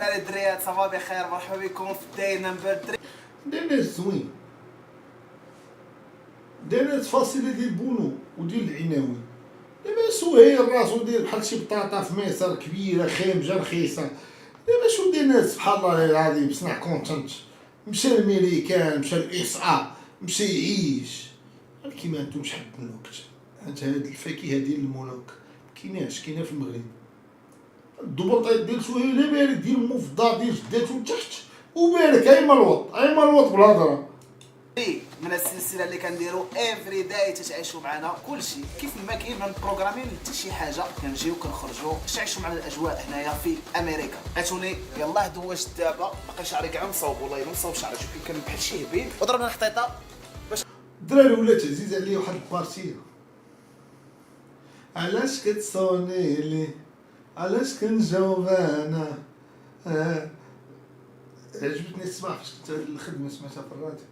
لا الدريات صافا بخير، مرحبا بكم في داي نمبر 3. داير زوين، داير فاصله ديال بونو وديال العناوي. دابا سهيل راسو داير بحال شي بطاطا في مصر كبيره خامجه رخيصه. دابا شو داير ناس سبحان الله العظيم بصنع كونتنت، مشى للميريكان، مشى لإس ا، مشى يعيش كيما انتم شحال الوقت. انت هاد الفاكهه ديال الملوك مكيناش، كاينه في المغرب. الضبطات ديال سهيل بارد، ديال المفضل ديال جداتو تحت وبارك اي ملوط اي ملوط بالهضره. من السلسله اللي كنديرو افري داي تتعيشوا معنا كلشي كيف ما كاين، ما بروغرامين حتى شي حاجه، كنجيو كنخرجوا تعيشوا معنا الاجواء هنايا في امريكا. عيطوني يلاه دوزت دابا باقي شعري كاع مصوب، والله الا مصوب شعري، شوف كان بحال شي هبيل وضربنا الخطيطه باش الدراري ولات عزيز عليا واحد البارتيه. علاش كتصوني لي، علاش كنجاوب انا. عجبتني الصباح فاش كنت هاد الخدمه سمعتها في الراديو،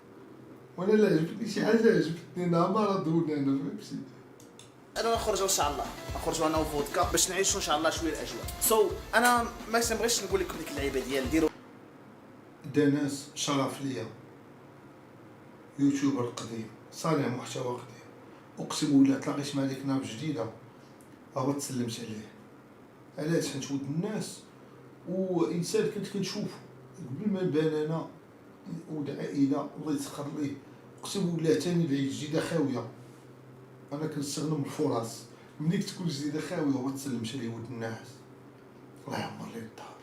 وانا لا عجبتني شي حاجه عجبتني انا ما ردونا انا فهمتي. انا نخرجوا ان شاء الله، نخرجوا انا وفودكا باش نعيشوا ان شاء الله شويه الاجواء. انا ما تنبغيش نقول لكم ديك اللعيبه ديال ديروا. دا ناس شرف ليا، يوتيوبر قديم صانع محتوى قديم، اقسم بالله تلاقيت مع ديك ناب جديده هو تسلمت عليه. علاش؟ حيت ود الناس وانسان كنت كنشوفه قبل ما نبان انا ود عائله الله يسخر ليه. اقسم بالله تاني العيد جديده خاويه، انا كنستغنم الفرص ملي تكون جديده خاويه هو تسلمت عليه ود الناس. الله يعمر ليه الدار،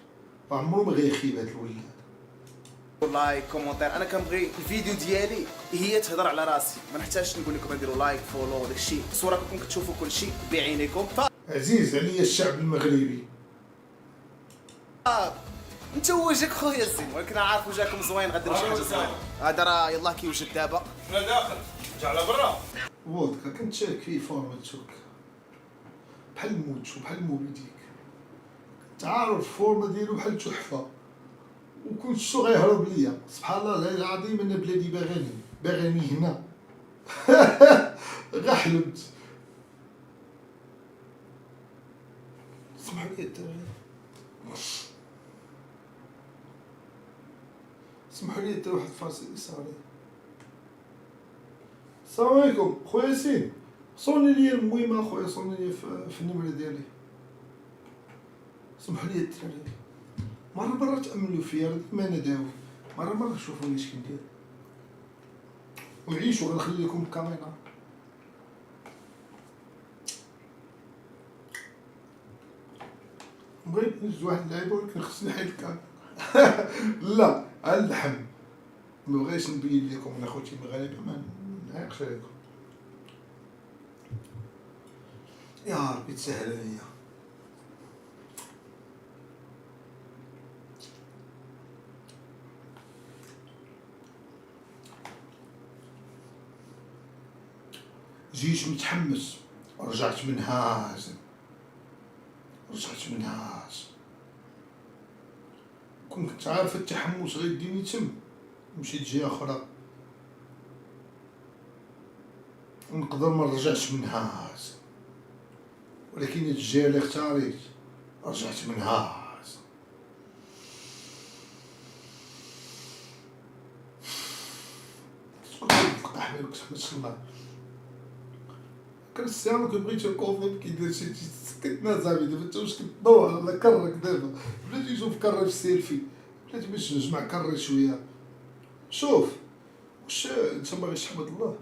عمرو ما غيخيب هاد الولاد. لايك كومونتير، انا كنبغي الفيديو ديالي هي تهضر على راسي، ما نحتاجش نقول لكم نديروا لايك فولو داكشي، الصوره كنتم كتشوفوا كلشي بعينيكم. عزيز عليا الشعب المغربي. انت وجهك خويا الزين، ولكن عارف وجهكم زوين غديروا شي حاجه زوينه. هذا راه يلاه كيوجد دابا. انا داخل جا على برا. فودكا كنت شارك فيه فورماتوك بحال الموتشو بحال موبيديك، تعرف الفورما ديالو بحال تحفه، وكنت شو غيهرب ليا. سبحان الله العظيم انا بلادي باغاني هنا. غا حلمت. اسمحوا لي الدراري، اسمحوا لي دير واحد الفاصل صغير. السلام عليكم خويا ياسين، صوني لي المهمه خويا، صوني لي في النمره ديالي. سمحوا لي الدراري، مرة تأملوا فيا ما انا داوي، مرة شوفوني اش كندير وعيشوا. غنخلي لكم الكاميرا. بغيت نجد واحد اللعيبه ولكن خصني نحيد الكاميرا. لا على اللحم، مبغيتش نبين لكم انا خوتي المغاربه ما نعيقش عليكم. يا ربي تسهل عليا. جيت متحمس رجعت منهاز، كنت عارف التحمس غيديني تم، مشيت جهه اخرى نقدر ما رجعتش منهاز، ولكن الجهه اللي اختاريت رجعت منهاز. تقول نفتح بالك تما كان الصيام كنبغي الكوفيد كيدير شي سكتنا صاحبي. دابا انت واش كتدور على كرك دابا، بلاتي نشوف كرة في السيلفي، بلاتي باش نجمع كري شويه. شوف واش انت باغي تحمد الله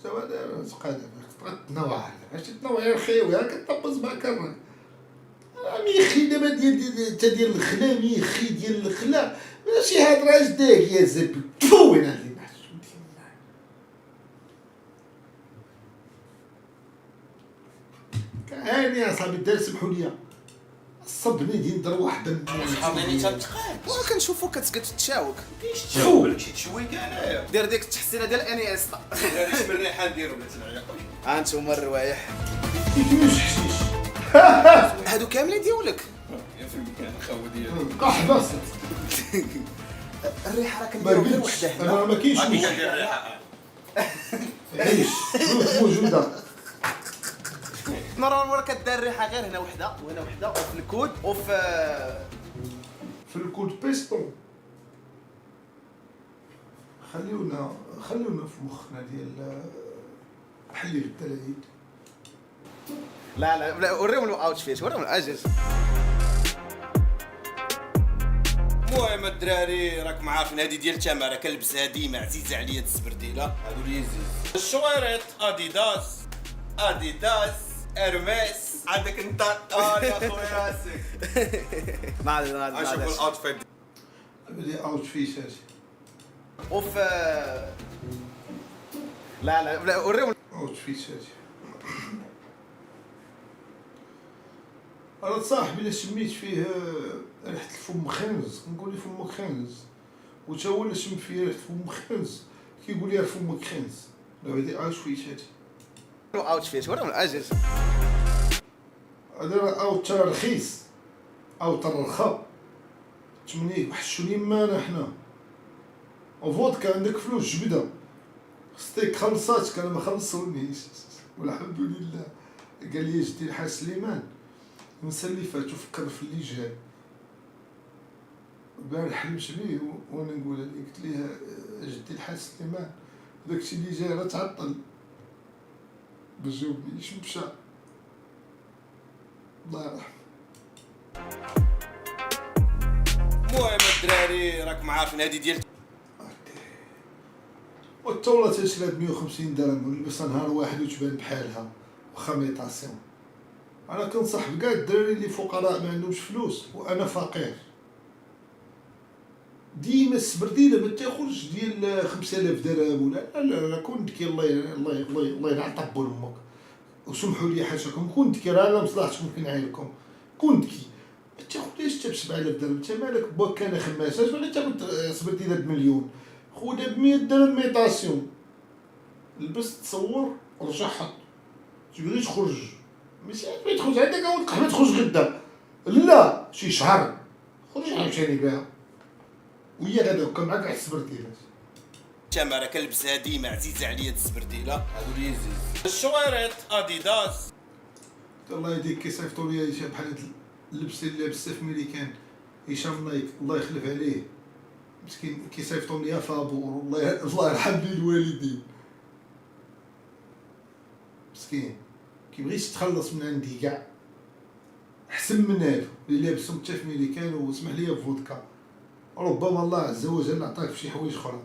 سوا دابا تبقى دابا تنوع، علاش تنوع يا خيوي كطبز مع كرك. ميخي دابا ديال الخلا، ميخي ديال الخلا ماشي هضره اش داك يا زبي. تفو وين هادي هاني يا صاحبي الدار. سمحوا لي صبني ديال ندير واحد صحابيني تنتقاد وكنشوفوك كتسكت تشاوك، تشوف لك شي تشوي كاع انايا دير ديك التحسينه ديال انيستا. هذيك من الريحه نديرو بنات العيا. ها انتوما الروايح كيفاش حشيش هادو كاملين ديالك. يا فهمتي انا خاوه ديالي قاح بس الريحه راه ما كنديرو غير قلتش وحده انا هنا. ما كاينش هاديك مشكل. ديال الريحه عيش موجوده مرة كدار الريحه غير هنا وحده وهنا وحده، وفي الكود وفي في الكود كود بيستون. خليونا في مخنا ديال حلي في التلاعيد. لا وريهم الاوتفيت، وريهم الاجل. المهم الدراري راكم عارفين هذه ديال تمارا كنلبسها ديما، عزيزه عليا هاد السبرديله هادو لي زيز. الشويريط اديداس ارميس، عندك انت يا خويا راسك. ما اشوف الاوتفيت بدي اوتفيت هادي. اوف لا وريهم اوتفيت هادي. انا صاحبي اللي سميت فيه ريحة الفم خنز، نقول لي فمك خنز، وتا هو اللي شم فيه ريحة فم خنز كيقول لي فمك خنز. لا هادي اوتفيت هادي. اوتفيت، وريهم الاجل. هذا او ترى رخيص او ترى رخا تمنيك وحشوني مانا حنا وفودكا عندك فلوس جبده ستيك خلصاتك انا ما خلصونيش والحمد لله. قال لي جدي الحاج سليمان السنه اللي فاتت وفكر في اللي جاي البارح حلمت بيه وانا نقول ليه قلت ليه جدي الحاج سليمان داكشي اللي جاي راه تعطل باش جاوبني اش مشى الله يرحمه. المهم الدراري راكم عارفين هذه ديال والطاولة تشرى ب 150 درهم ونلبسها نهار واحد وتبان بحالها واخا ميطاسيون. انا كنصح كاع الدراري اللي فقراء ما عندهمش فلوس وانا فقير ديما السبرديله ما تاخذش ديال 5000 درهم ولا لا كون ذكي الله يلعن طبو لامك وسمحوا لي حاشاكم كون ذكي راه لا مصلحتكم كنعايركم كون ذكي ما تاخذيش حتى ب 7000 درهم انت مالك باك كان خماسه ولا تاخذ سبرديله بمليون خذها ب 100 درهم ميطاسيون لبس تصور رجع حط تبغي تخرج ماشي تبغي تخرج عندك اول قحبه تخرج غدا لا شي شهر خرج عاوتاني بها وهي غدا هكا معاك على السبرديلات. تمارا كنلبسها ديما عزيزه عليا هاد السبرديله هادو لي زيز. الشويريط اديداس الله يهديك كيصيفطوا لي هشام بحال هاد اللبس اللي لابسه في ميريكان هشام نايك الله يخلف عليه مسكين كيصيفطوا لي فابور الله يرحم لي الوالدين مسكين كيبغيش يتخلص من عندي كاع احسن من هادو اللي لابسهم حتى في ميريكان واسمح لي فودكا ربما الله عز وجل عطاك في شي حوايج اخرى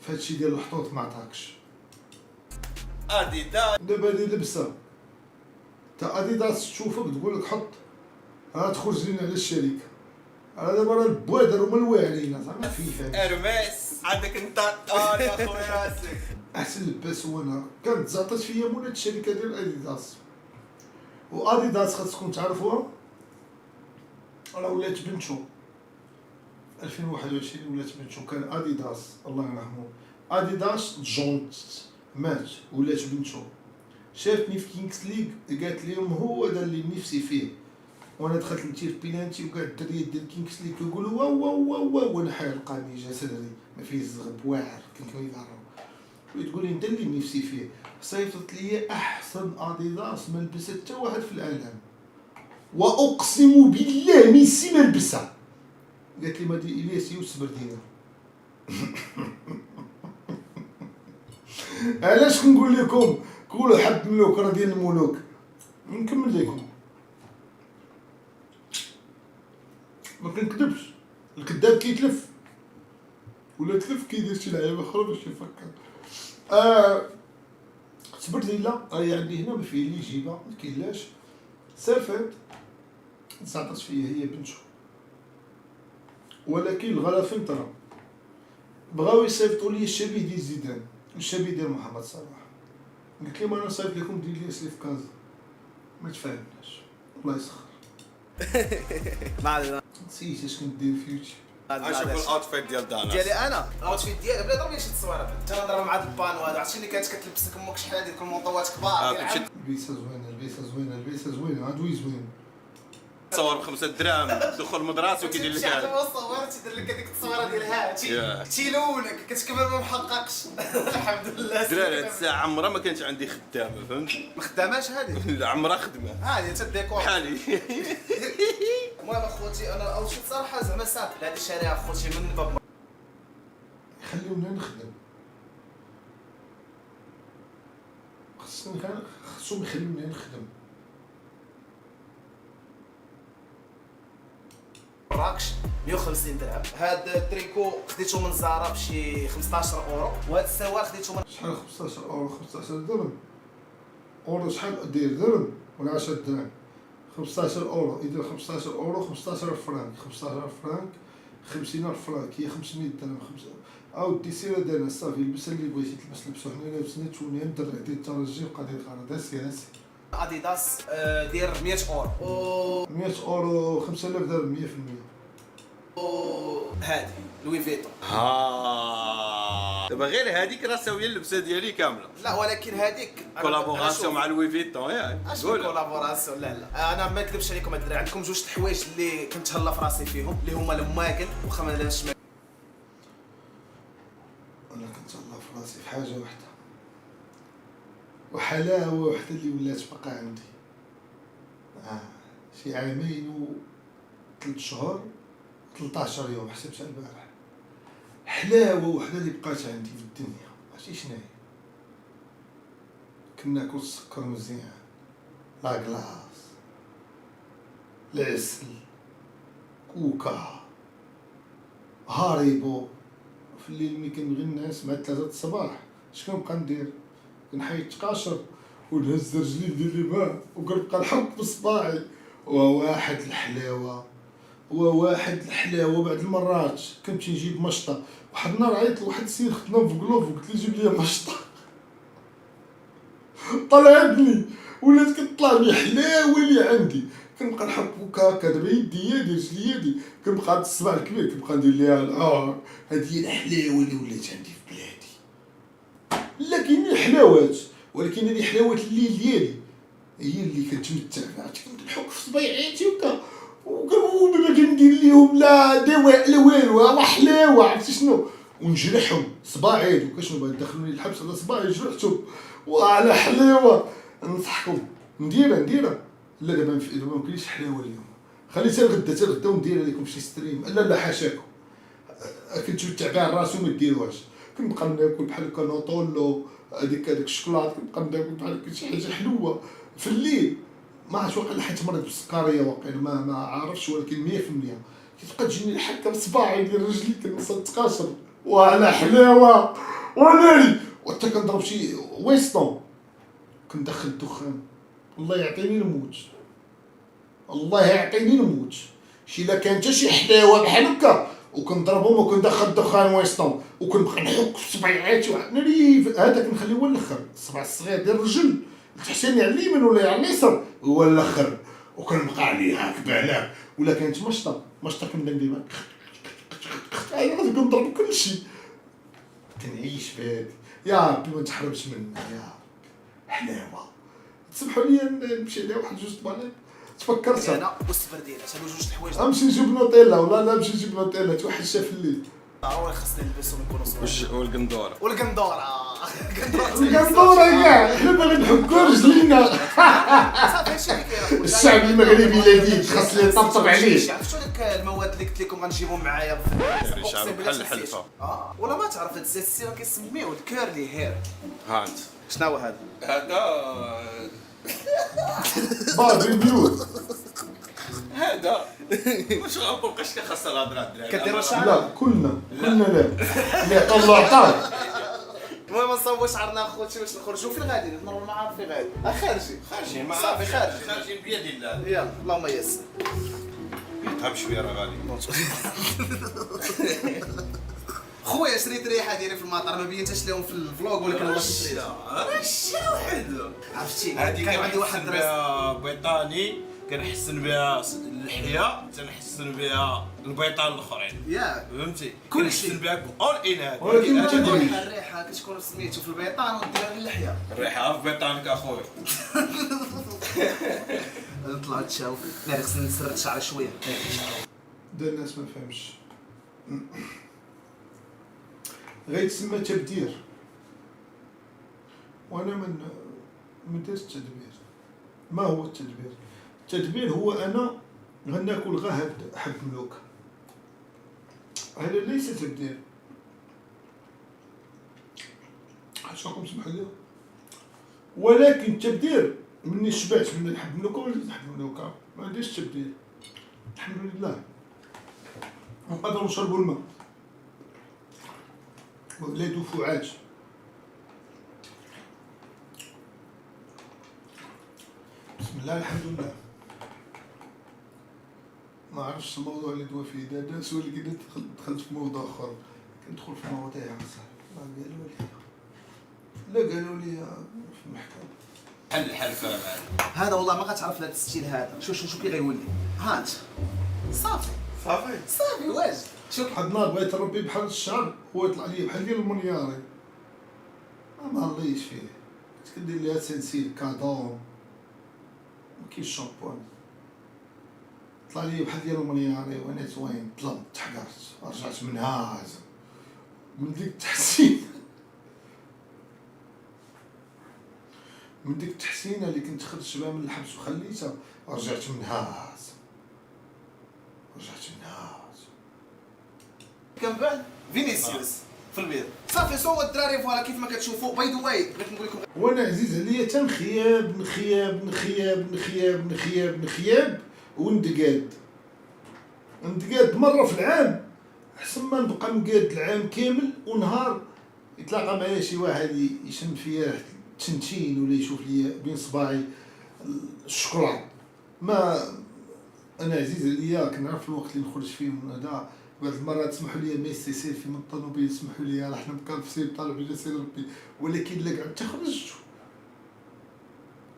في هادشي ديال الحطوط ما عطاكش. اديداس دابا هادي لبسه تا اديداس تشوفك تقول لك حط راه تخرج لينا على الشركه راه دابا راه البوادر هما الواعرين زعما فيفا ارميس عندك انت يا خويا راسك. احسن لباس هو انا كانت زعطات فيا مولات الشركه ديال اديداس واديداس خاصكم تعرفوها راه ولات بنتو 2021 ولات بنتو كان اديداس الله يرحمه اديداس جونت مات ولات بنتو شافتني في كينغز ليغ قالت لهم هو هذا اللي نفسي فيه وانا دخلت نتير بينانتي وكاع الدريات ديال كينغز ليغ كيقولوا واو واو واو واو وانا حارقاني جسدي ما فيه الزغب واعر كنت كيضرب وتقول لي انت اللي نفسي فيه صيفطت لي احسن اديداس ما لبست حتى واحد في العالم واقسم بالله ميسي ما لبسها قالت لي ما دي الياس يوسف بردينا. علاش كنقول لكم قولوا حب ملوك راه ديال الملوك نكمل لكم ما كنكذبش الكذاب كيتلف ولا تلف كيدير شي لعيبه اخرى باش يفكر. سبرديله راهي عندي هنا ما فيه اللي يجيبها ما كاينلاش سافرت صعدت فيا هي بنتو ولكن الغلا فين ترى بغاو يصيفطوا لي الشبيه ديال زيدان والشبيه ديال محمد صلاح قلت لهم انا صايفط لكم ديال لي في كازا ما تفاهمناش الله يسخر. نسيت اش كنت داير في يوتيوب. اشوف الاوتفيت ديال دانا ديالي انا الاوتفيت ديالي بلا ضرب لي شي تصويره انت نضرب مع هاد البانو هذا عرفتي اللي كانت كتلبس لك امك شحال ديك المونطوات كبار لبسه زوينه هادوي زوين تصور ب5 دراهم دخل مدرسه وكيدير لك هذا هو صورت تدير لك هذيك التصويره ديال هاتي تيلونك كتكبر ما محققش. الحمد لله دراري هاد الساعه عمرها ما كانت عندي خدامه فهمت ما خداماش هذه عمرها خدمه هذه حتى الديكور بحالي المهم اخوتي انا الاوتفيت صراحه زعما سامبل هذه شاريها اخوتي من باب يخليونا نخدم، خصهم يخليونا نخدم. مراكش 150 درهم. هاد التريكو خديته من زارا بشي 15 اورو، وهاد السروال خديته من شحال 15 اورو؟ 15 درهم. اورو شحال داير درهم ولا 10 دراهم؟ 15 اورو يدير 15 اورو 15 فرانك. 15 فرانك 50000 فرانك هي 500 درهم. اودي سير دانا صافي لبس اللي بغيتي تلبس لبسو. حنا لابسين توني الدرع ديال الترجي وقاعد يقرا هاسي اديداس دير 100 اورو 100 اورو 5000 درهم 100%. هادي لوي فيتون. دابا غير هذيك راه ساويه اللبسه ديالي كامله. لا ولكن هذيك كولابوراسيون مع لوي فيتون ياك. اش كولابوراسيون؟ لا انا ما نكذبش عليكم الدراري، عندكم جوج الحوايج اللي كنتهلا في راسي فيهم اللي هما الماكل واخا ما دارش. انا كنت الله في راسي في حاجه واحده وحلاوه واحده اللي ولات باقا عندي. شي عامين و 3 شهور 13 يوم حسبتها البارح. حلاوه وحده اللي بقات عندي في الدنيا عرفتي شناهي؟ كنا ناكل السكر مزيان، لا كلاص، العسل، كوكا، هاريبو. في الليل ملي كنبغي نعس مع 3 الصباح اش كنبقى ندير؟ كنحيد تقاشر ونهز رجلي ندير لي ماء وكنبقى نحك بصباعي. وواحد الحلاوه وواحد الحلاوه. بعد المرات كنمشي نجيب مشطه. واحد النهار عيطت لواحد السيد خدام في كلوف وقلت لي جيب لي مشطه. طلعتني ولات كتطلع لي حلاوه اللي عندي. كنبقى نحك هكا دابا يدي رجلي يدي كنبقى عند الصباع الكبير كنبقى ندير ليها هذه هي الحلاوه اللي ولات عندي في بلادي. لا كاينين الحلاوات ولكن هذه حلاوه الليل ديالي هي اللي كنتمتع بها. كنت نحك في صبيعاتي هكا ودابا كندير ليهم لا دواء لا والو، راه حلاوه. عرفتي شنو؟ ونجرحهم صباعي دوكا شنو بغا يدخلوني الحبس على صباعي جرحتهم وعلى حلاوه. نضحكوا نديرها. لا دابا ما كاينش حلاوه اليوم. خلي حتى الغدا وندير لكم شي ستريم. لا حاشاكم كنتمتع بها راسي وما ديروهاش. كنبقى ناكل بحال هكا نوطولو هذيك الشكلاط كنبقى ناكل بحال هكا شي حاجه حلوه في الليل. ما عرفتش واقيلا حيت مريض بالسكريه واقيلا ما عرفتش ولكن 100% كتبقى تجيني الحكه بصباعي ديال رجلي كنوصل تقاشر وعلى حلاوه وناري. وحتى كنضرب شي ويستون كندخل الدخان. الله يعطيني الموت، الله يعطيني الموت. شي لا كانت حتى شي حلاوه بحال هكا وكنضربهم وكندخل الدخان ويستون وكنبقى نحك في صبيعاتي ناري. هذا كنخليه هو الاخر. الصبع الصغير ديال الرجل التحتاني على اليمين ولا على اليسار هو الاخر وكنبقى عليه هاك بعلاك. ولا كانت مشطه كنبدا ندير انا كنضرب كلشي. تنعيش بهادي يا ربي ما تحرمش منا يا ربي. حلاوه تسمحوا لي نمشي عليها واحد جوج طبالات تفكرت انا والسفردينات هادو جوج الحوايج. نمشي نجيب نوتيلا ولا لا نمشي نجيب نوتيلا توحشها في الليل. ضروري خصنا نلبسهم نكونوا صغار. والقندوره والقندوره كاع حنا باغي نحكوا رجلينا. صافي هادشي اللي كاين. الشعب المغربي لذيذ خاص لي يطبطب عليه. عرفتوا ديك المواد اللي قلت لكم غنجيبهم معايا الريشه بحال الحلفه. ولا ما تعرف هاد السيسي راه كيسميوه الكيرلي هير. ها انت شنو هو هذا؟ بابي بيوت هذا واش غنبقاش خاص الهضره الدراري كديروا شعر؟ لا كلنا لا الله عطاك. المهم نصاوبوا شعرنا اخوتي باش نخرجوا فين غادي نضربوا المعارف فين غادي خارجين صافي خارجين خارجين بيد الله. يلا اللهم يسر. يفهم شويه راه غادي خويا شريت ريحه ديالي في المطار ما بينتش لهم في الفلوق ولكن والله شريتها. راه وحده عرفتي هذه كان عندي واحد كنحسن الدرس بها بيطاني كنحسن بها اللحيه تنحسن بها البيطان الاخرين ياك فهمتي كلشي. كنحسن بها اول ان هذا ولكن ما كتكون تدريش. الريحه كتكون سميتو في البيطان وديرها في اللحيه. الريحه في بيطانك اخويا. نطلعوا نتشاو ناري خصني نسرد شعري شويه. دا الناس ما فهمش غيتسمى تبدير وانا ما درتش التدبير. ما هو التدبير؟ التدبير هو انا غناكل غا حب ملوك. هذا ليس تبديل. عشاكم سمحوا لي، ولكن التبديل مني شبعت من الحب ملوكه ولا نحب ملوكه، ما عنديش تبديل الحمد لله. نقدروا نشربوا الماء ولادو فعاج. بسم الله الحمد لله. ما عرفتش الموضوع اللي دوا فيه دابا، سولي كي دخلت في موضوع اخر، كندخل في مواضيع صح. ما قالوا لي لا، قالوا لي في المحكمة حل فاهم. هذا والله ما غتعرف هذا الستيل هذا. شوف كي غيولي. هانت صافي واجد. شوف واحد النهار بغيت نربي بحال الشعر، هو يطلع لي بحال ديال المنياري، ما نليش فيه. كنت كندير ليها سنسيل كادون، مكاينش شامبوان، طلع لي بحال ديال المنياري وانا زوين. طلعت تحقرت، رجعت منهاز من ديك التحسين من ديك التحسينه اللي كنت خرجت بها من الحبس وخليتها، رجعت منهاز. كان بعد فينيسيوس في البيض. صافي صوت الدراري فوالا كيف ما كتشوفوا. باي ذا واي بغيت نقول لكم وانا عزيز عليا تنخياب نخياب وندقاد مره في العام، احسن ما نبقى مقاد العام كامل ونهار يتلاقى معايا شي واحد يشم فيا ريحه التنتين ولا يشوف لي بين صباعي الشكران. ما انا عزيز عليا كنعرف الوقت اللي نخرج فيه من هذا. بعض المرات سمحوا لي ميسي سيلفي من الطوموبيل، سمحوا لي راه حنا مكرفسين طالع بينا سير ربي، ولكن الا قعدت خرجت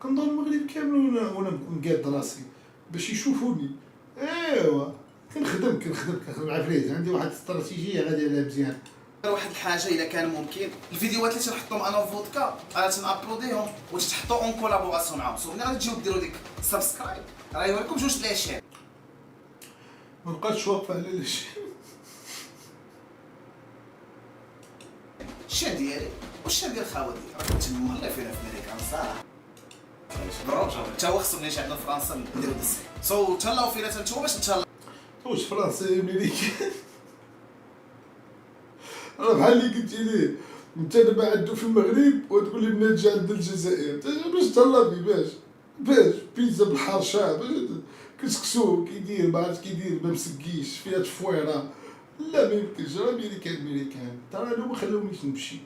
كنضل المغرب كامل وانا مقاد راسي باش يشوفوني. ايوا كنخدم عفريت، عندي واحد الاستراتيجيه غادي عليها مزيان. واحد الحاجه الا كان ممكن الفيديوهات اللي تنحطهم انا وفودكا انا تنابلوديهم وتحطوا اون كولابوراسيون معاهم. سو ملي غادي تجيو ديروا ديك سبسكرايب راه يوريكم جوج الاشياء. ما بقاتش واقفه على الشيء. الشيء ديالي والشيء ديال خاوه ديالي راه كنت مهلا فينا في امريكا صراحه. تا هو خصو ملي يجي عندنا فرنسا نديرو ديسي. سو تهلاو فينا نتوما باش نتهلاو. واش فرنسي امريكان؟ راه بحال اللي قلتي ليه انت دابا عندو في المغرب وتقول لي بنات جا عند الجزائر، باش تهلا فيه باش بيتزا بالحرشه باش كسكسو كيدير ما عرفت كيدير ما مسكيش فيها تفويره. لا ما يمكنش، راه امريكان ترى انا ما خلاونيش نمشي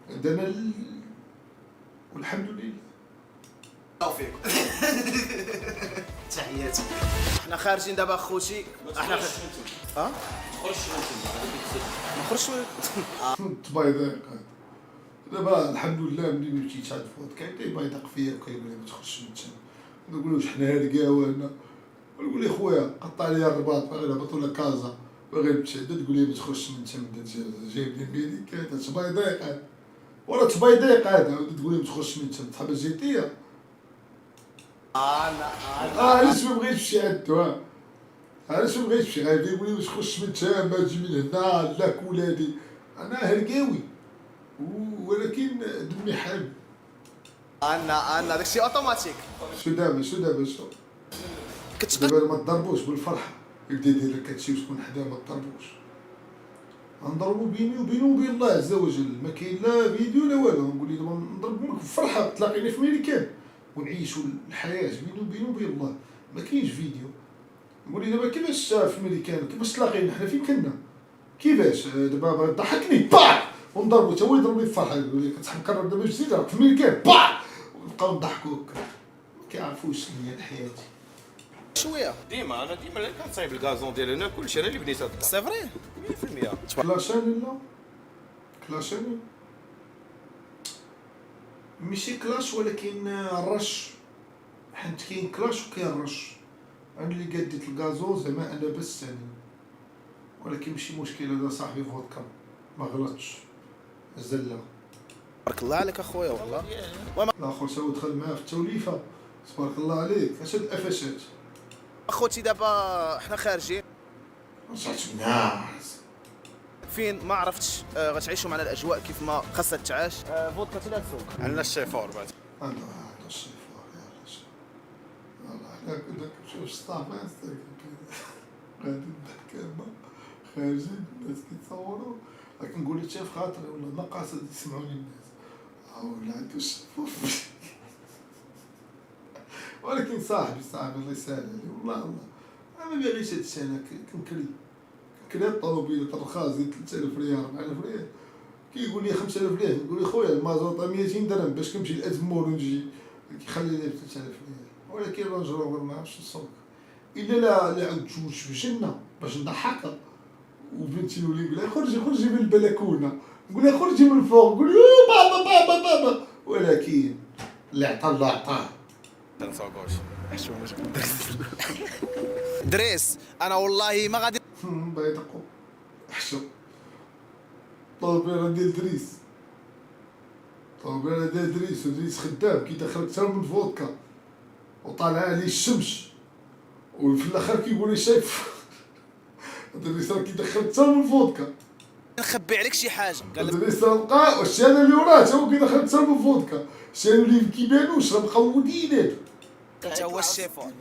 انا والحمد لله. فيكم تحياتي. حنا خارجين دابا خوتي. احنا نخرجش تبايض دابا الحمد لله. ملي مشيت عند فوت كاين بايدق فيا وكيقول لي ما تخرجش من تما، نقول له حنا رقاوه هنا، نقول لي خويا قطع لي الرباط باغي نهبط ولا كازا باغي نمشي، تقول لي ما تخرجش من تما جايبني ميريكان تبايضيق ولا تبايضيق هذا، تقول لي ما تخرجش من تما تحب جيتيه. علاش ما بغيتش نمشي عندو؟ علاش ما بغيتش نمشي؟ غادي يقول لي ما تخرجش من تما تجي من هنا لا ولادي. انا هرقاوي ولكن دمي حامي. انا داكشي اوتوماتيك. شو دابا دابا ما تضربوش بالفرحه، يبدا يدير لك هادشي وتكون حدا ما تضربوش. غنضربو بيني وبين الله عز وجل، ما كاين لا فيديو لا والو. نقول لي دابا نضربو بالفرحه تلاقيني في ميريكان ونعيشوا الحياه بيني وبين الله، ما كاينش فيديو. نقول لي دابا كيفاش في ميريكان كيفاش تلاقينا حنا فين كنا كيفاش دابا باغي تضحكني باح ونضربو حتى هو يضربني بالفرحه. يقول لي كتحب نكرر دابا جديد راك في ميريكان باح ونبقاو نضحكوا هكا. ما كيعرفوش شنو هي حياتي. شويه ديما كنصايب الكازون ديال هنا كلشي انا اللي بنيت هاد الدار. سي فري 100%. كلاشاني لا كلاشاني ماشي كلاش ولكن الرش، حيت كاين كلاش وكاين الرش. انا اللي قديت الكازو زعما انا بس ثاني، ولكن ماشي مشكل هذا صاحبي فودكا ما غلطش زله. بارك الله عليك اخويا والله. الاخر سوا دخل معاه في التوليفه تبارك الله عليك. اش هاد القفشات اخوتي دابا حنا خارجين رجعت الناس فين ما عرفتش. غتعيشوا معنا الاجواء كيف ما خاصها تعاش. فودكا تلاتسو عندنا الشيفور بعد. هذا الشيفور يا رجل والله حنا كنا كنمشيو للسطاف انستغرام غادي المحكمة خارجين الناس كيتصوروا كنقول هادشي في خاطري والله ما قاصد يسمعوني الناس ولا عندو الشفوف ولكن صاحبي الله يسهل عليه والله انا ما باغيش هادشي انا كنكري الطوموبيلات الرخاص ديال 3000 ريال 4000 ريال كيقول لي 5000 ريال نقول له خويا المازوطه 200 درهم باش كنمشي لأزمور ونجي كيخلي لي ب 3000 ريال ولكن رانج روفر ما عرفتش نسوق الا لا عاود جوج في الجنه باش نضحكها وبنتي نولي نقول لها خرجي من البلكونه نقول لها خرجي من الفوق نقول بابا ولكن اللي عطا الله عطاه تنسوقوش دريس انا والله ما غادي بيدقوا حشو طوبيرة ديال دريس ودريس خدام كيدخل اكثر من فودكا وطالع عليه الشمس وفي الاخر كيقول لي شايف دريس راه كيدخل اكثر من فودكا نخبي عليك شي حاجه قال لك دريس راه بقى والشانه اللي وراه تا هو كيدخل اكثر من فودكا الشانه اللي كيبانوش راه مقودين هادو حتى هو الشيفون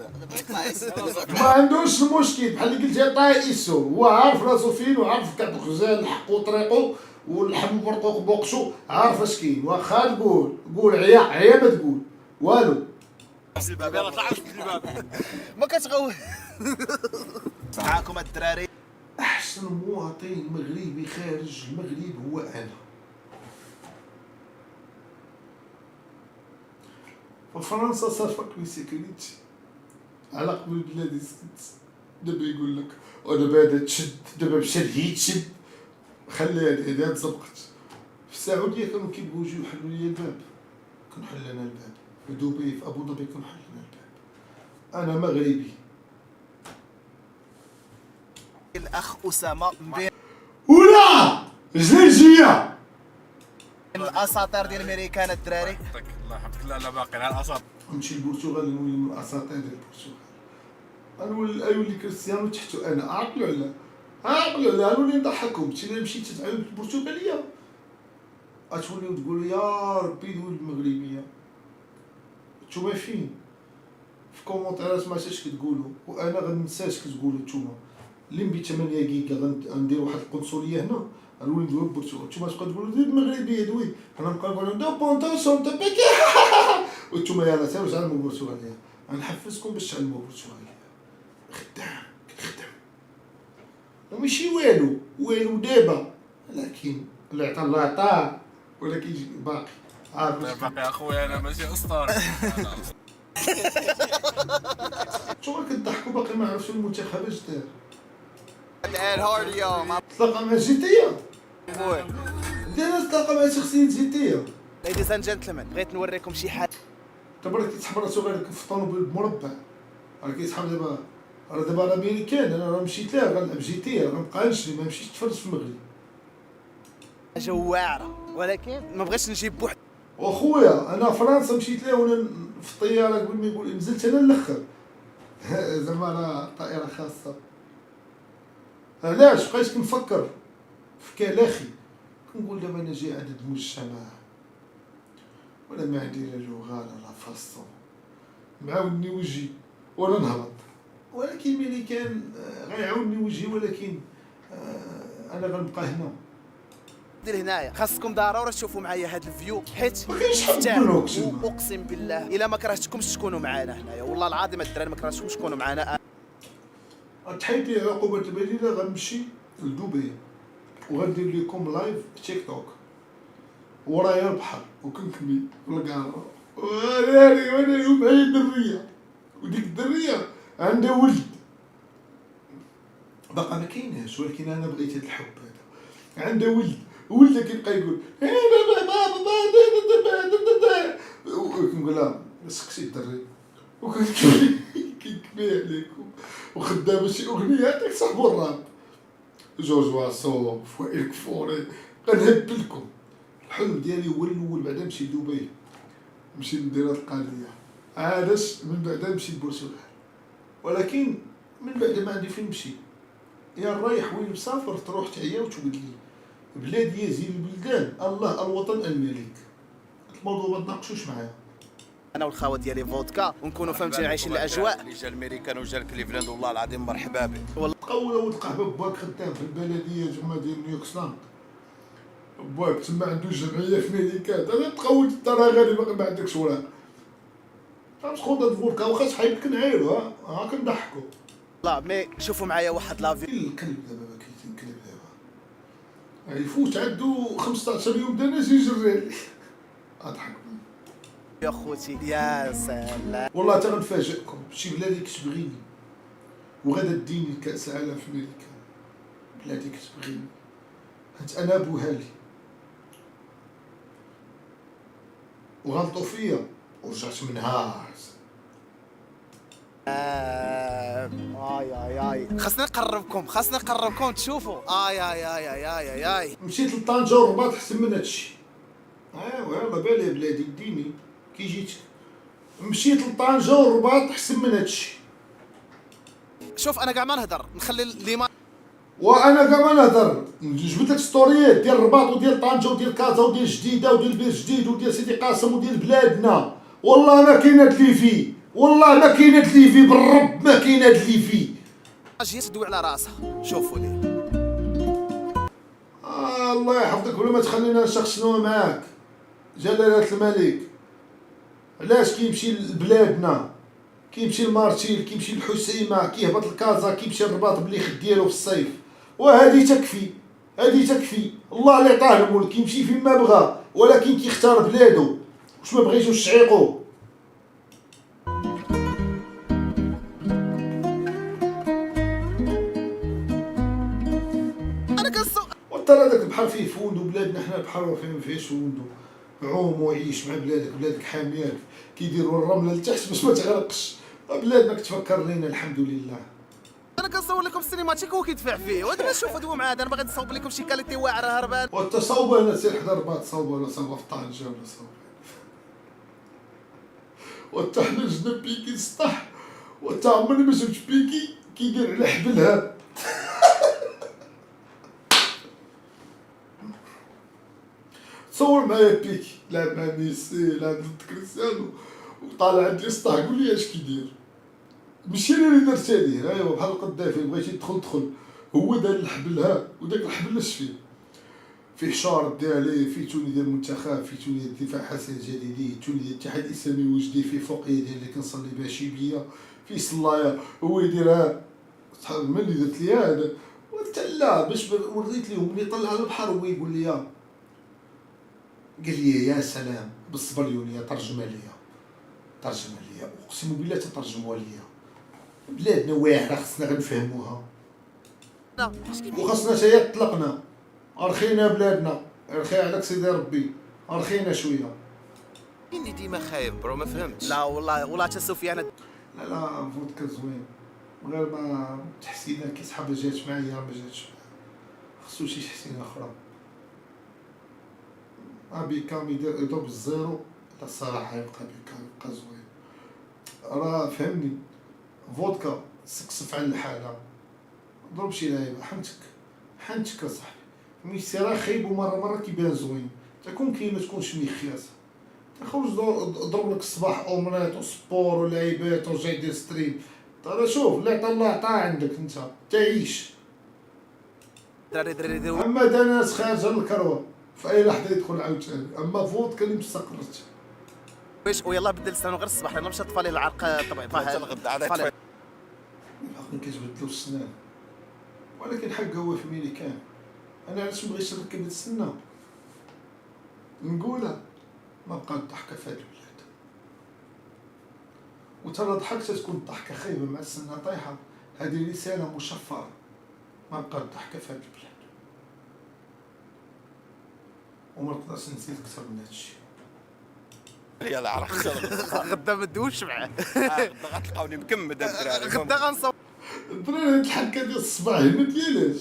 ما عندوش المشكل بحال اللي قلتي طايسو هو عارف راسو فين وعارف كعب الخزان الحق وطريقو واللحم برقوق بوقشو عارف اش كاين واخا قول عيا ما تقول والو ما كتغوت معاكم الدراري احسن مواطن مغربي خارج المغرب هو انا وفرنسا صافاك بسيكوريتي على قبل بلادي سكت دابا يقول لك ودابا هذا تشد دابا مشى لهي تشد خلي هذه تزبقت في السعوديه كانوا كيبغيو يجيو يحلوا لي الباب كنحل انا الباب في دبي في ابو ظبي كنحل انا الباب انا مغربي الاخ اسامه من بين ولا زلجيه الاساطير ديال الميريكان الدراري الله يحفظك لا باقي على الاساط نمشي للبرتغال نولي من الاساطير ديال البرتغال نولي كريستيانو تحتو انا عقلوا على نولي نضحكهم انت مشيت تتعلم البرتغاليه غتوليو تقولوا يا ربي دوي المغربيه نتوما فين في كومونتيرات ما عرفتش كتقولوا وانا غننساش كتقولوا نتوما اللي مبي 8 جيجا غندير واحد القنصليه هنا غنولي ندوي بالبرتغال نتوما تبقاو تقولوا دوي المغربيه دوي انا نبقى نقول دو بونطون سون تبيكي وانتوما يلاه سيروا تعلموا البرتغاليه غنحفزكم باش تعلموا البرتغاليه خدام وماشي والو دابا لكن اللي عطا الله عطاه ولكن باقي عارف باقي اخويا انا ماشي اسطوري شو كتضحكوا باقي ما عرفتش المنتخب اش دار الان هارد اليوم تلاقى مع جيتيه خويا دير تلاقى مع شخصيه جيتيه ليديز اند جنتلمان بغيت نوريكم شي حاجه دابا راه كيتسحب راسو غير في الطوموبيل بمربع راه كيتسحب دابا راه امريكان انا راه مشيت ليه غنلعب جيتيه غنبقى نشري ما نمشيش نتفرج في المغرب حاجه واعره ولكن ما بغيتش نجيب بوحدي واخويا انا فرنسا مشيت ليه وانا في الطياره قبل ما يقول نزلت انا الاخر زعما راه طائره خاصه علاش بقيت كنفكر في كلاخي كنقول دابا انا جاي عدد مجتمع ولا ما عندي لا جوغال لا فاستون معاوني وجهي وانا نهبط ولكن ملي كان غيعاوني وجهي ولكن انا غنبقى هنا دير هنايا خاصكم ضروري تشوفوا معايا هذا الفيو حيت ما كاينش حد تستاهل. منو اقسم واقسم بالله الا ما كرهتكمش تكونوا معنا هنايا والله العظيم الدراري ما كرهتكمش تكونوا معنا تحيت لي عقوبة المدينة غنمشي لدبي وغندير لكم لايف في تيك توك ورايا البحر وكنكمي في الكارة وانا يوم عيد درية وديك الدرية عندها ولد باقا ما كايناش ولكن انا بغيت هاد الحب هذا عندها ولد كيبقى يقول وكنقول لها سقسي الدري كيكبي عليكم وخدامه شي اغنيه هذاك صاحبو الراب جورج واسوف وائل كفوري غنهبلكم الحلم ديالي هو الاول بعدا نمشي لدبي نمشي ندير هاد القضيه عادش من بعدا نمشي للبرتغال ولكن من بعد ما عندي فين نمشي يا رايح وين مسافر تروح تعيا وتقول لي بلادي يزيد البلدان الله الوطن الملك الموضوع ما تناقشوش معايا انا والخاوه ديالي فودكا ونكونوا فهمتي عايشين الاجواء. اللي جا الميريكان وجا كليفلاند والله العظيم مرحبا به. تقول ولد قحبه باك خدام في البلديه تما ديال نيوكسلاند، باك تما عنده جمعيه في ميريكان، انا تقول انت راه غالي باقي ما عندكش وراء. تخوض هاد الفولكا واخا شحال كنعايرو ها كنضحكو. لا مي شوفوا معايا واحد لافي. الكلب دابا ما كاين الكلب دابا يفوت عنده 15 يوم داناس يجري اضحك يا خوتي يا سلام. والله حتى غنفاجئكم شي بلادي كتبغيني وغادا ديني كاس العالم في امريكا، بلادي كتبغيني حيت انا بوهالي وغلطوا فيا ورجعت منها. اي خاصنا نقربكم تشوفوا. اي مشيت لطنجة ورباط احسن من هادشي. ايوا يلا بالي بلادي ديني كي جيت مشيت لطنجة ورباط احسن من هادشي. شوف انا كاع ما نهضر نخلي لي وانا كاع ما نهضر جبت لك ستوريات ديال الرباط وديال طنجة وديال كازا وديال جديدة وديال بير جديد وديال سيدي قاسم وديال بلادنا. والله ما كاين هاد لي في، والله ما كاين هاد لي في، بالرب ما كاين هاد لي في. جيت تدوي على راسها. شوفوا لي الله يحفظك ولا ما تخلينا نشخصنوا معاك جلالة الملك. علاش كيمشي لبلادنا، كيمشي لمارتيل، كيمشي لحسيمة، كيهبط لكازا، كيمشي للرباط بالليخ ديالو في الصيف، وهذه تكفي، هذه تكفي. الله اللي عطاه الملك كيمشي فين ما بغى، ولكن كيختار بلادو. واش ما بغيتوش تعيقوا؟ انا كنسوق. وترى هذاك البحر فيه فوندو، بلادنا حنا البحر ما فيهش فوندو. عوم وعيش مع بلادك، بلادك حامياك كيديروا الرمله لتحت باش ما تغرقش. بلادنا كتفكر لينا الحمد لله. انا كنصور لكم السينماتيك وهو كيدفع فيه، ودابا شوفوا دوا معاه. انا باغي نصاوب لكم شي كاليتي واعره هربان. والتصاوب انا سير حدا رباط صاوبه ولا صاوبه في طنجة ولا صاوبه. وتا حنا جبنا بيكي سطح، وتا عمرني ما شفت بيكي كيدير على حبلها. تصور معايا بيكي لعب مع ميسي، لعب ضد كريستيانو وطالع عندي سطح، قول لي اش كيدير. ماشي انا اللي درت هذه، ايوا بحال القذافي بغيتي تدخل هو دار الحبل وداك الحبل اش فيه شارط ديالي، فيه توني ديال المنتخب، فيه توني ديال الدفاع حسن الجديدي، توني ديال الاتحاد الاسلامي وجدي، فيه فوقيه ديال اللي كنصلي بها شيبيه، فيه صلايه هو يديرها. صحاب من اللي درت لي هذا قلت لا باش وريت لهم ملي طلع على البحر هو يقول لي قال لي يا سلام بالصبريونيه ترجمها ليا اقسم بالله تترجموها ليا. بلادنا واعره خصنا غنفهموها وخصنا حتى تطلقنا. ارخينا بلادنا، ارخي عليك سيدي ربي، ارخينا شويه. اني ديما خايب برو ما فهمتش. لا والله حتى سفيان. لا فودكا زوين، غير ما تحسينه كي صحابها جات معايا ما جاتش، خصو شي تحسينه اخرى. بيكام يضرب الزيرو، لا الصراحه يبقى زوين. راه فهمني فودكا سقسف على الحاله، ضرب شي لعيبه حنتك اصاحبي. ميسي راه خايب ومره كيبان زوين، تكون كاين ما تكونش مخياس. تخرج ضرب لك الصباح اومريت وسبور ولعيبات ورجع دير ستريم. ترى شوف اللي عطا الله عطاه عندك انت تعيش. دراري اما دا ناس خارجه الكروه في اي لحظه يدخل عاوتاني، اما فودكا اللي مستقرت. واش ويلا بدل لسانو غير الصباح لان مشى طفى ليه العرق طبيعي. الغدا على باقي كتبدلو السنان، ولكن حق هو في ميريكان. انا علاش مبغيتش نركب هاد السنه نقولها ما بقى الضحكه في هاد البلاد. وترى ضحكت تكون الضحكه خايبه مع السنه طايحه، هذه رساله مشفره. ما بقى الضحكه في هاد البلاد وما نقدرش نزيد اكثر من هادشي. يلا عرفت غدا ما ندوش معاه. غدا غتلقاوني مكمد الدراري. غدا غنصور الدراري هاد الحركه ديال الصباح هنا ديالاش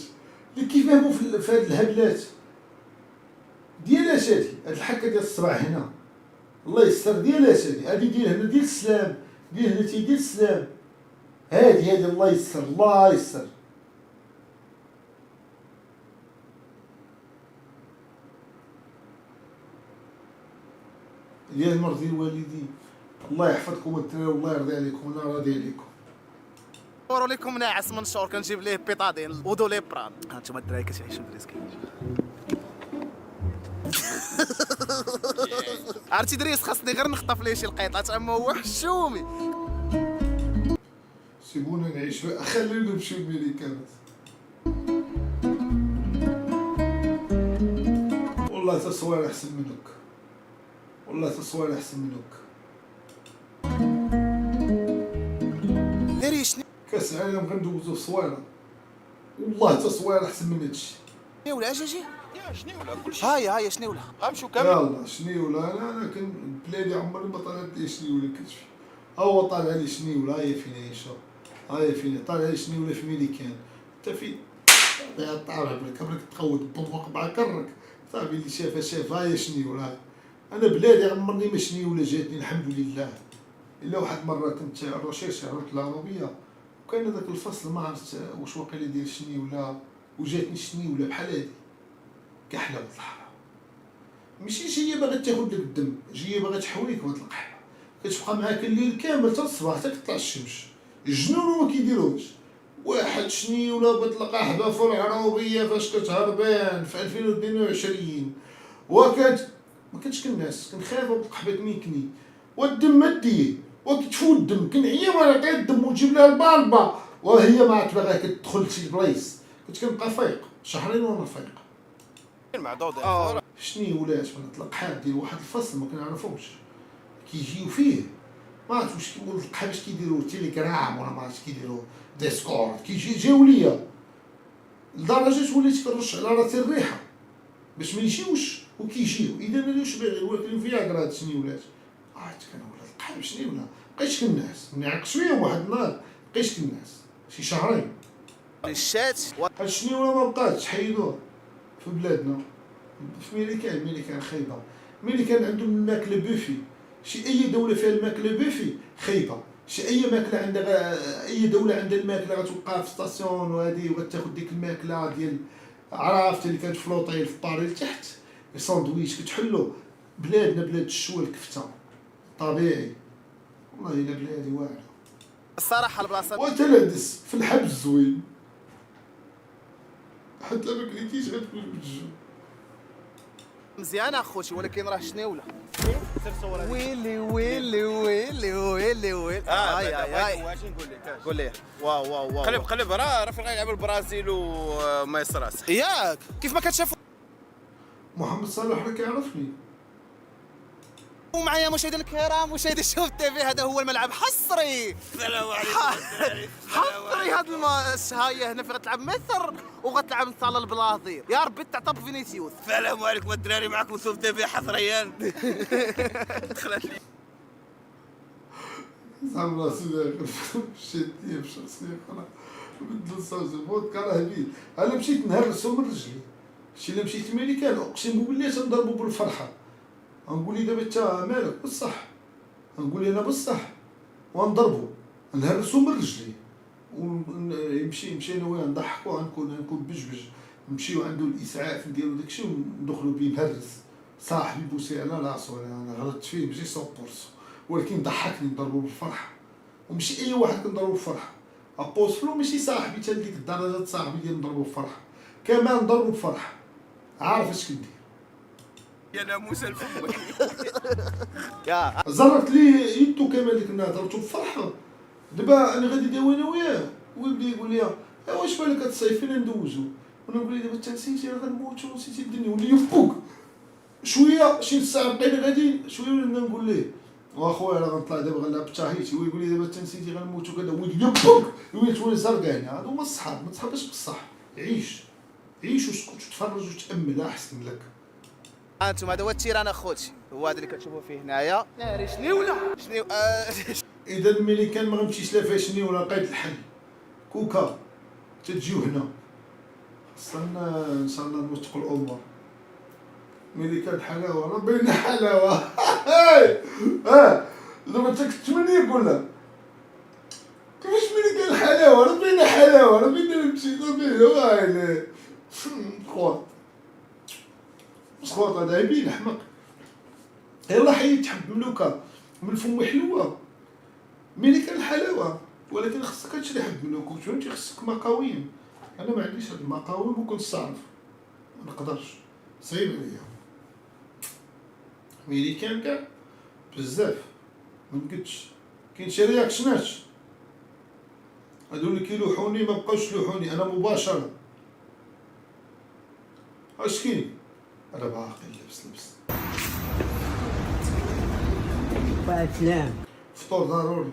اللي كيفهموا في هاد الهبلات ديالاش هادي هاد الحركه ديال الصباح هنا. الله يستر ديالاش هادي ديال هنا ديال السلام، ديال هنا ديال السلام. هادي الله يستر الله يستر. ديال مرضي الوالدين الله يحفظكم الدراري والله يرضي عليكم انا راضي عليكم. نورو لكم ناعس منشور كنجيب ليه بيطادين ودو لي بران. هانتوما الدراري كتعيشوا بريسك. عرفتي دريس خاصني غير نخطف ليه شي لقيطات اما هو حشومي. سيبونا نعيش خلينا نمشيو للميريكانات. والله تصوير احسن منك، والله تصوير احسن منك. ديري شنو كاس العالم غندوزو في صويره، والله تصوير احسن من هادشي. ولا اجي يا شنو ولا كلشي هاي شنو ولا غنمشيو كامل. يلا شنيولا انا كن بلادي عمري ما طلعت لي شنيولا كتفي. هو طالع لي شنيولا هاي فين عايشه، هاي فين طالع لي شنيولا في ميريكان. انت في طالع بلك عمرك تقود بطوق مع كرك صافي اللي شاف هاي شنيولا. انا بلادي عمرني ما شنيولا جاتني الحمد لله. الا واحد مره كنت الرشيشه رحت العربيه وكان هذاك الفصل ما عرفت واش واقيلا ديال شنيولا وجاتني شنيولا بحال هادي كحله بالصحراء. ماشي جايه باغا تاخد لك الدم، جايه باغا تحويك بهاد القحله. كتبقى معاك الليل كامل حتى الصباح حتى كطلع الشمس. الجنون ما كيديروش. واحد شنيولا بطلق قحبه في العربيه فاش كتهربان في 2022 وكانت ما كانش كنعس كنخاف بالقحبه تميكني والدم مديه وكتفوت الدم كنعيا وانا نعطيها الدم ونجيب لها البالبا وهي ما عاد باغا كتدخل لشي بلايص. كنت كنبقى فايق شهرين وانا فايق. المعدود شني ولاش من القحاب ديال واحد الفصل ما كنعرفوش كيجيو فيه ما عرفت واش كيقول القحاب اش كيديروا تيليجرام ولا ما عرفتش كيديروا ديسكورد جاو ليا لدرجه وليت كنرش على راسي الريحه باش ما يجيوش وكيجيو. اذا مالوش باغي واكلين فياغرا هاد شني ولات عرفت كنقول القحاب شني ولا بقيتش كنعس ملي عقش فيهم واحد النهار بقيتش كنعس شي شهرين. الشات هاد شني ولا ما بقاتش حيدوه في بلادنا. في ميريكان خايبه. ميريكان عندهم الماكله بوفي. شي اي دوله فيها الماكله بوفي خايبه. شي اي ماكله عندها اي دوله عندها الماكله غتوقع في ستاسيون وهادي وغتاخد ديك الماكله ديال عرفت اللي كانت في لوطيل في باري لتحت ساندويتش كتحلو. بلادنا بلاد الشوا الكفته طبيعي. والله الا بلادي واعره الصراحه البلاصه وتلدس في الحبس زوين حتى ما كليتيش غتكون بالجو مزيانه اخوتي ولكن راه شنو ولا ويلي ويلي ويلي ويلي ويلي هاي واش نقول لك قول لي واو قلب راه في غيلعب البرازيل وما يصراش ياك كيف ما كتشافوا محمد صلاح راه كيعرفني. ومعايا مشاهدينا الكرام مشاهدي شوف تي في هذا هو الملعب حصري. السلام عليكم حصري هذا الماتش هاي هنا في غتلعب مصر وغتلعب ان شاء الله البلاطير يا ربي تعطب فينيسيوس. السلام عليكم الدراري معكم شوف تي في حصريا دخلت لي زعما راسي مشيت ليا بشخصيه اخرى بدل صوتي فودكا راه بيد. انا مشيت نهرسو من رجلي. شي اللي مشيت ميريكان اقسم بالله تنضربو بالفرحه. غنقول لي دابا انت مالك بصح غنقول لي انا بصح ونضربو نهرسو من رجلي ونمشي انا وياه نضحكو غنكون بجبج نمشيو عنده الاسعاف نديرو داكشي وندخلو بيه نهرس. صاحبي بوسي على راسو انا غلطت فيه ماشي 100% ولكن ضحكني نضربو بالفرحه وماشي اي واحد كنضربو بالفرحه. ابوسفلو ماشي صاحبي حتى لديك الدرجه صاحبي ديال نضربو بالفرحه كمان نضربو بالفرحه. عارف اش كندير يا ناموس الفم يا زرت لي يدو كامل ديك النهار ضربتو بفرحه. دابا انا غادي داوي انا وياه ويبدا يقول لي واش بالك هاد الصيف فين ندوزو وانا نقول ليه دابا انت نسيتي راه غنموتو نسيتي الدنيا ولي يفوق شويه شي ساعه بقينا غاديين شويه ولينا نقول ليه واخويا راه غنطلع دابا غنلعب التاهيتي ويقول لي دابا انت نسيتي غنموتو كذا ولي يفوق ولي تولي زرقاني. هادو هما الصحاب ما تصحابش بصح. عيش وسكت وتفرج وتامل احسن لك. انتم هذا هو التيران اخوتي هو هذا اللي كتشوفوا فيه هنايا. ناري شنو ولا شنو اذا الميريكان ما غنمشيش لا فاشني ولا لقيت الحل كوكا تتجيو هنا خاصنا ان شاء الله نوثقوا الامور. ميريكان حلاوه ربينا حلاوه دابا انت كتمني ولا كيفاش ميريكان حلاوه ربينا حلاوه ربينا نمشي ربينا وايلي خوات هذا يبين حمق. يلا حيد تحب ملوكه من الفم حلوه ملي كان الحلاوه، ولكن خصك تشري حد من الكوت، فهمتي؟ خصك مقاويم. انا ما عنديش هاد المقاوم وكنت صعرف ما نقدرش، صعيب عليا. ميريكان كاع بزاف ما نقدش. كاين شي رياكشنات هادو اللي كيلوحوني ما بقاوش يلوحوني انا مباشره. اش كاين؟ انا باقي لبس وعلى السلام. فطور ضروري.